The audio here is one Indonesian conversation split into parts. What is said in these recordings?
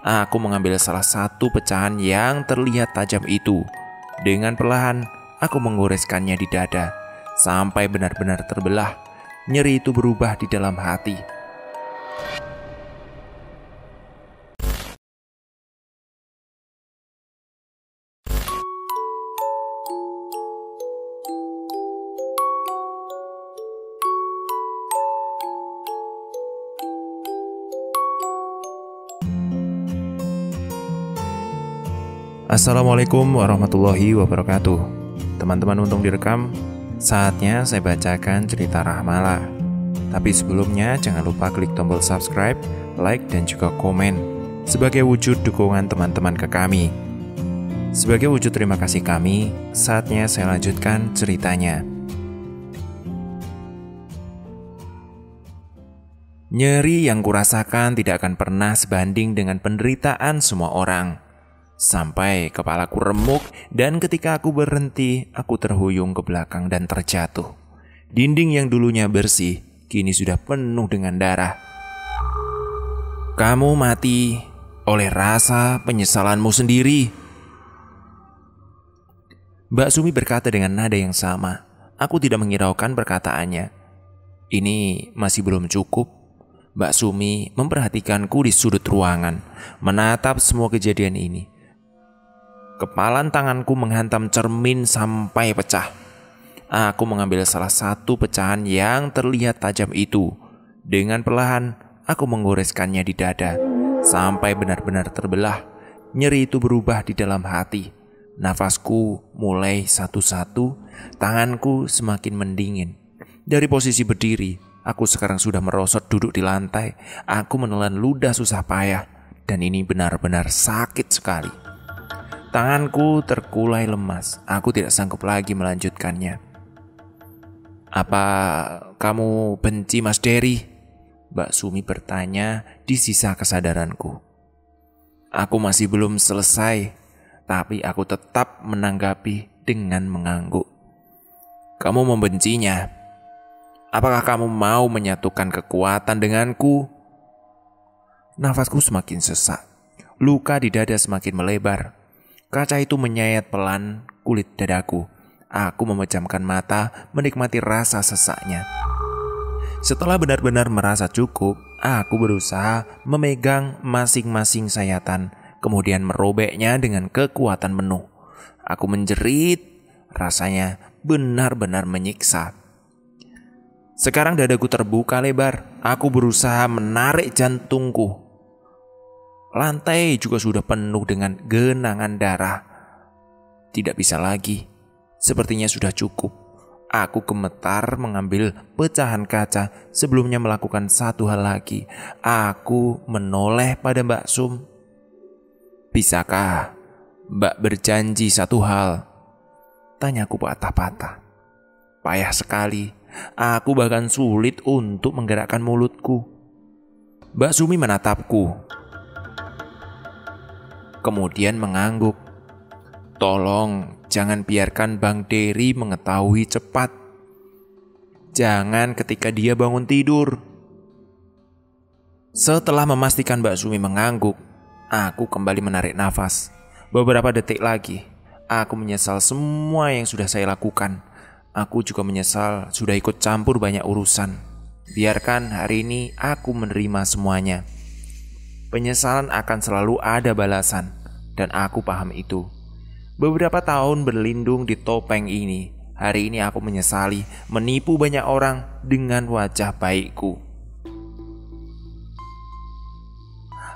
Aku mengambil salah satu pecahan yang terlihat tajam itu. Dengan perlahan, aku menggoreskannya di dada sampai benar-benar terbelah. Nyeri itu berubah di dalam hati. Assalamualaikum warahmatullahi wabarakatuh. Teman-teman untung direkam, saatnya saya bacakan cerita Rahmala. Tapi sebelumnya jangan lupa klik tombol subscribe, like, dan juga komen sebagai wujud dukungan teman-teman ke kami. Sebagai wujud terima kasih kami, saatnya saya lanjutkan ceritanya. Nyeri yang kurasakan tidak akan pernah sebanding dengan penderitaan semua orang. Sampai kepalaku remuk dan ketika aku berhenti, aku terhuyung ke belakang dan terjatuh. Dinding yang dulunya bersih, kini sudah penuh dengan darah. Kamu mati oleh rasa penyesalanmu sendiri. Mbak Sumi berkata dengan nada yang sama. Aku tidak menghiraukan perkataannya. Ini masih belum cukup. Mbak Sumi memperhatikanku di sudut ruangan, menatap semua kejadian ini. Kepalan tanganku menghantam cermin sampai pecah. Aku mengambil salah satu pecahan yang terlihat tajam itu. Dengan perlahan, aku menggoreskannya di dada sampai benar-benar terbelah. Nyeri itu berubah di dalam hati. Nafasku mulai satu-satu, tanganku semakin mendingin. Dari posisi berdiri, aku sekarang sudah merosot duduk di lantai. Aku menelan ludah susah payah, dan ini benar-benar sakit sekali. Tanganku terkulai lemas. Aku tidak sanggup lagi melanjutkannya. Apa kamu benci Mas Dery? Mbak Sumi bertanya di sisa kesadaranku. Aku masih belum selesai, tapi aku tetap menanggapi dengan mengangguk. Kamu membencinya? Apakah kamu mau menyatukan kekuatan denganku? Nafasku semakin sesak. Luka di dada semakin melebar. Kaca itu menyayat pelan kulit dadaku. Aku memejamkan mata, menikmati rasa sesaknya. Setelah benar-benar merasa cukup, aku berusaha memegang masing-masing sayatan, kemudian merobeknya dengan kekuatan penuh. Aku menjerit, rasanya benar-benar menyiksa. Sekarang dadaku terbuka lebar. Aku berusaha menarik jantungku. Lantai juga sudah penuh dengan genangan darah. Tidak bisa lagi. Sepertinya sudah cukup. Aku gemetar mengambil pecahan kaca sebelumnya melakukan satu hal lagi. Aku menoleh pada Mbak Sum. Bisakah Mbak berjanji satu hal? Tanyaku patah-patah. Payah sekali. Aku bahkan sulit untuk menggerakkan mulutku. Mbak Sumi menatapku. Kemudian mengangguk. Tolong jangan biarkan Bang Dery mengetahui cepat. Jangan ketika dia bangun tidur. Setelah memastikan Mbak Sumi mengangguk, aku kembali menarik nafas. Beberapa detik lagi, aku menyesal semua yang sudah saya lakukan. Aku juga menyesal sudah ikut campur banyak urusan. Biarkan hari ini aku menerima semuanya. Penyesalan akan selalu ada balasan, dan aku paham itu. Beberapa tahun berlindung di topeng ini, hari ini aku menyesali menipu banyak orang dengan wajah baikku.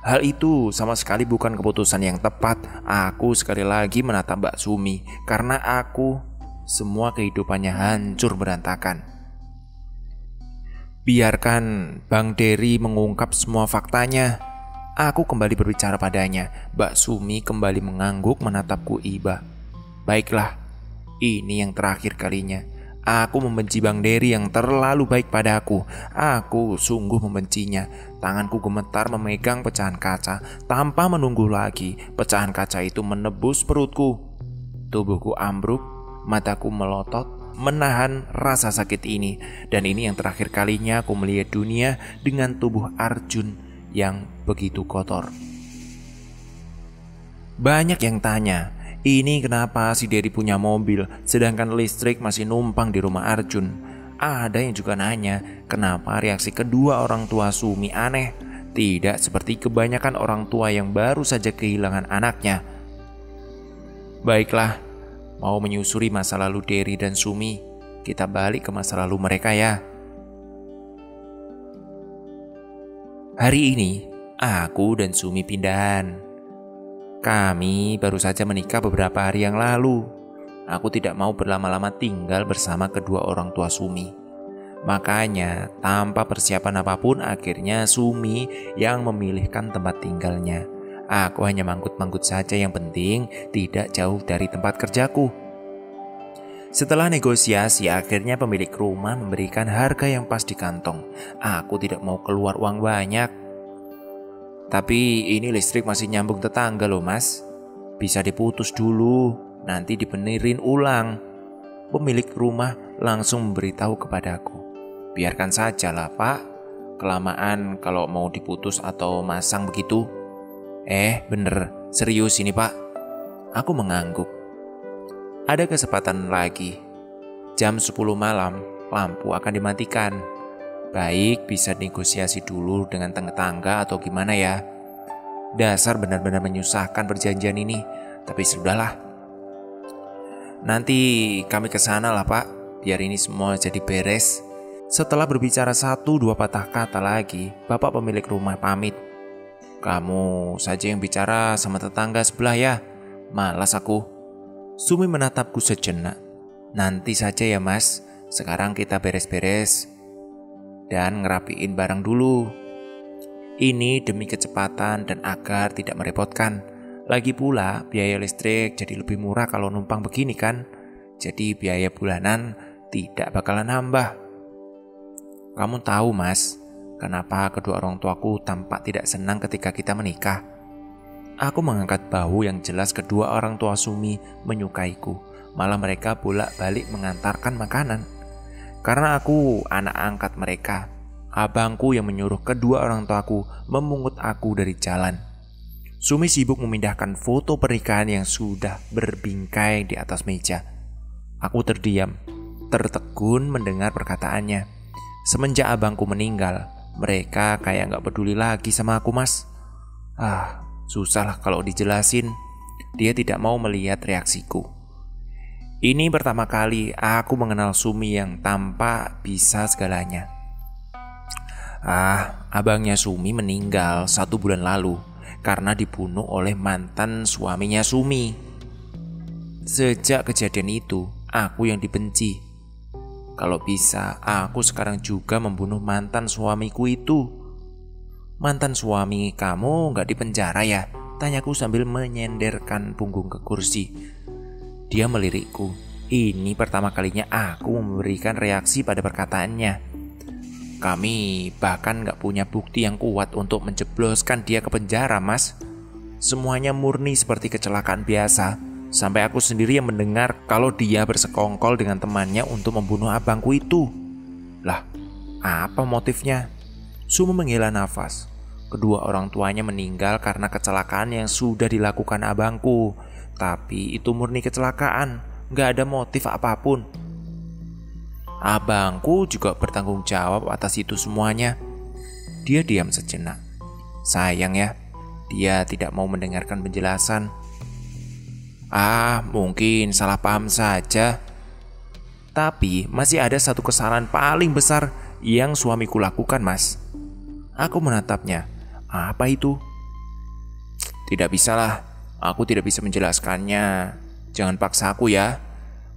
Hal itu sama sekali bukan keputusan yang tepat. Aku sekali lagi menatap Mbak Sumi, karena aku semua kehidupannya hancur berantakan. Biarkan Bang Dery mengungkap semua faktanya. Aku kembali berbicara padanya. Mbak Sumi kembali mengangguk menatapku iba. Baiklah, ini yang terakhir kalinya. Aku membenci Bang Dery yang terlalu baik padaku. Aku sungguh membencinya. Tanganku gemetar memegang pecahan kaca. Tanpa menunggu lagi, pecahan kaca itu menebus perutku. Tubuhku ambruk, mataku melotot, menahan rasa sakit ini. Dan ini yang terakhir kalinya aku melihat dunia dengan tubuh Arjun yang begitu kotor. Banyak yang tanya, ini kenapa si Derry punya mobil sedangkan listrik masih numpang di rumah Arjun. Ada yang juga nanya, kenapa reaksi kedua orang tua Sumi aneh, tidak seperti kebanyakan orang tua yang baru saja kehilangan anaknya. Baiklah, mau menyusuri masa lalu Derry dan Sumi, kita balik ke masa lalu mereka ya. Hari ini, aku dan Sumi pindahan. Kami baru saja menikah beberapa hari yang lalu. Aku tidak mau berlama-lama tinggal bersama kedua orang tua Sumi. Makanya, tanpa persiapan apapun, akhirnya Sumi yang memilihkan tempat tinggalnya. Aku hanya manggut-manggut saja, yang penting tidak jauh dari tempat kerjaku. Setelah negosiasi, akhirnya pemilik rumah memberikan harga yang pas di kantong. Aku tidak mau keluar uang banyak. Tapi ini listrik masih nyambung tetangga loh mas. Bisa diputus dulu, nanti dibenerin ulang. Pemilik rumah langsung memberitahu kepadaku. Biarkan saja lah pak, kelamaan kalau mau diputus atau masang begitu. Bener, serius ini pak. Aku mengangguk. Ada kesempatan lagi. Jam 10 malam, lampu akan dimatikan. Baik, bisa negosiasi dulu dengan tetangga atau gimana ya. Dasar benar-benar menyusahkan perjanjian ini, tapi sudahlah. Nanti kami kesana lah pak, biar ini semua jadi beres. Setelah berbicara 1-2 patah kata lagi, bapak pemilik rumah pamit. Kamu saja yang bicara sama tetangga sebelah ya, malas aku. Sumi menatapku sejenak. Nanti saja ya mas, sekarang kita beres-beres dan ngerapiin barang dulu. Ini demi kecepatan dan agar tidak merepotkan. Lagi pula biaya listrik jadi lebih murah kalau numpang begini kan. Jadi biaya bulanan tidak bakalan nambah. Kamu tahu mas, kenapa kedua orang tuaku tampak tidak senang ketika kita menikah? Aku mengangkat bahu, yang jelas kedua orang tua Sumi menyukaiku. Malah mereka bolak-balik mengantarkan makanan. Karena aku anak angkat mereka, abangku yang menyuruh kedua orang tuaku memungut aku dari jalan. Sumi sibuk memindahkan foto pernikahan yang sudah berbingkai di atas meja. Aku terdiam, tertegun mendengar perkataannya. Semenjak abangku meninggal, mereka kayak gak peduli lagi sama aku mas. Susah lah kalau dijelasin. Dia tidak mau melihat reaksiku. Ini pertama kali aku mengenal Sumi yang tampak bisa segalanya. Abangnya Sumi meninggal 1 bulan lalu karena dibunuh oleh mantan suaminya Sumi. Sejak kejadian itu, aku yang dibenci. Kalau bisa, aku sekarang juga membunuh mantan suamiku itu. Mantan suami kamu gak dipenjara ya? Tanyaku sambil menyenderkan punggung ke kursi. Dia melirikku. Ini pertama kalinya aku memberikan reaksi pada perkataannya. Kami bahkan gak punya bukti yang kuat untuk menjebloskan dia ke penjara mas. Semuanya murni seperti kecelakaan biasa. Sampai aku sendiri yang mendengar kalau dia bersekongkol dengan temannya untuk membunuh abangku itu. Lah, apa motifnya? Sumi menghela nafas. Kedua orang tuanya meninggal karena kecelakaan yang sudah dilakukan abangku. Tapi itu murni kecelakaan, gak ada motif apapun. Abangku juga bertanggung jawab atas itu semuanya. Dia diam sejenak. Sayang ya, dia tidak mau mendengarkan penjelasan. Mungkin salah paham saja. Tapi masih ada satu kesalahan paling besar yang suamiku lakukan mas. Aku menatapnya. Apa itu? Tidak bisalah. Aku tidak bisa menjelaskannya. Jangan paksa aku ya.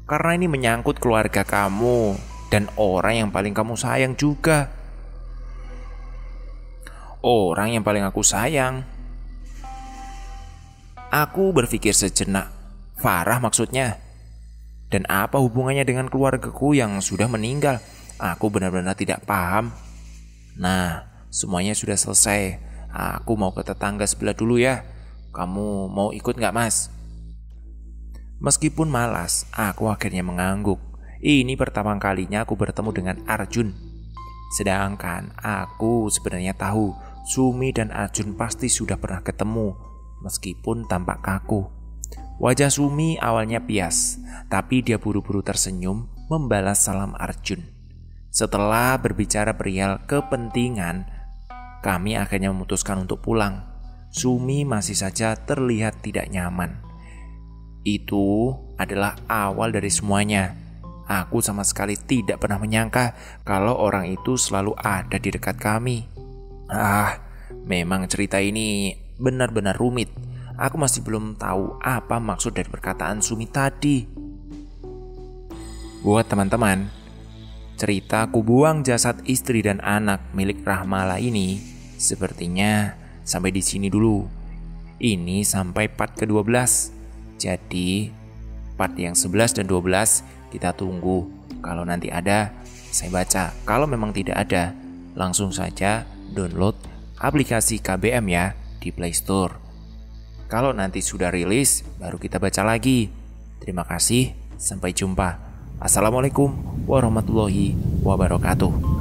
Karena ini menyangkut keluarga kamu dan orang yang paling kamu sayang juga. Orang yang paling aku sayang? Aku berpikir sejenak. Farah maksudnya. Dan apa hubungannya dengan keluargaku yang sudah meninggal? Aku benar-benar tidak paham. Nah, semuanya sudah selesai. Aku mau ke tetangga sebelah dulu ya. Kamu mau ikut gak mas? Meskipun malas, aku akhirnya mengangguk. Ini pertama kalinya aku bertemu dengan Arjun. Sedangkan aku sebenarnya tahu Sumi dan Arjun pasti sudah pernah ketemu. meskipun tampak kaku. Wajah Sumi awalnya pias, tapi dia buru-buru tersenyum membalas salam Arjun. Setelah berbicara perihal kepentingan, kami akhirnya memutuskan untuk pulang. Sumi masih saja terlihat tidak nyaman. Itu adalah awal dari semuanya. Aku sama sekali tidak pernah menyangka kalau orang itu selalu ada di dekat kami. Memang cerita ini benar-benar rumit. Aku masih belum tahu apa maksud dari perkataan Sumi tadi. Buat teman-teman, cerita kubuang jasad istri dan anak milik Rahmala ini sepertinya sampai di sini dulu. Ini sampai part ke-12. Jadi part yang 11 dan 12 kita tunggu. Kalau nanti ada, saya baca. Kalau memang tidak ada, langsung saja download aplikasi KBM ya di Play Store. Kalau nanti sudah rilis, baru kita baca lagi. Terima kasih, sampai jumpa. Assalamualaikum warahmatullahi wabarakatuh.